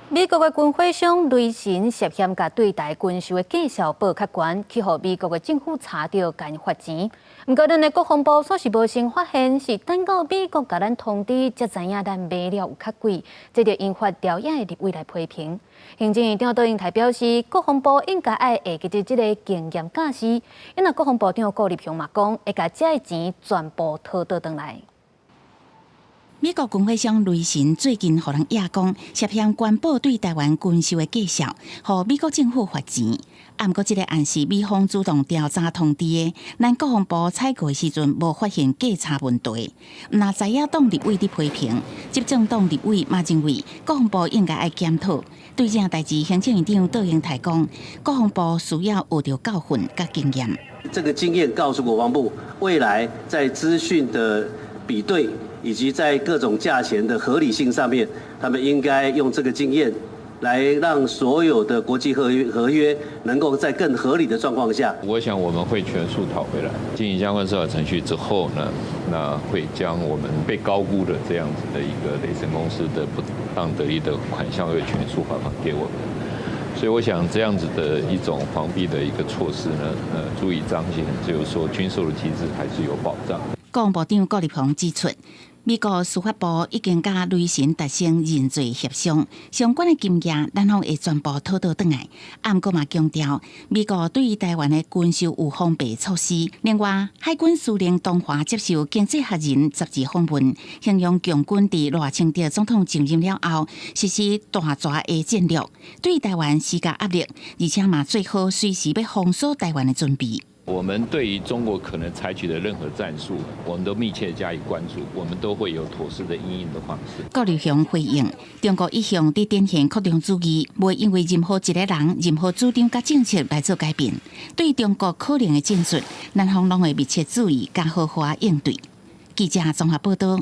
美国的军火商雷神涉嫌甲对台军售的绩效报较悬，去互美国的政府查到，甲因罚钱。不过，咱的国防部说是无先发现，是等到美国甲咱通知，才知影咱买了有较贵，这就引发朝野的立委来批评。行政院长杜英台表示，国防部应该爱下记这个经验教师，因为国防部长顾立雄嘛讲，会甲这个钱全部讨倒转来。 美国军火商雷神最近互人压讲，涉嫌宣布对台湾军售的绩效，互美国政府罚钱。不过，这个暗示美方主动调查通知的，咱国防部采购的时阵无发现价差问题。那在野党立委的批评，执政党立委嘛认为国防部应该爱检讨。对这代志，行政院长杜英台讲，国防部需要学到教训甲经验。这个经验告诉国防部，未来在资讯的比对。 以及在各种价钱的合理性上面，他们应该用这个经验，来让所有的国际合约能够在更合理的状况下。我想我们会全数讨回来。进行相关司法程序之后呢，那会将我们被高估的这样子的一个雷神公司的不当得利的款项会全数还给我们。所以我想这样子的一种防弊的一个措施呢，足以彰显就是说军售的机制还是有保障。 国防部长顾立雄指出，美国司法部已经甲雷神达成认罪协商，相关的金额咱方会全部讨倒转来。不过嘛强调，美国对于台湾的军售有防备措施。另外，海军司令东华接受经济学人杂志访问，形容强军伫赖清德总统上任了后，实施大抓的战略，对台湾施加压力，而且嘛最好随时要封锁台湾的准备。 我们对于中国可能采取的任何战术，我们都密切加以关注，我们都会有妥适的因应的方式。顾立雄回应，中国一向伫展现扩张主义，袂因为任何一个人、任何主张甲政策来做改变。对中国可能的战术，咱方拢会密切注意，甲好好应对。记者综合报道。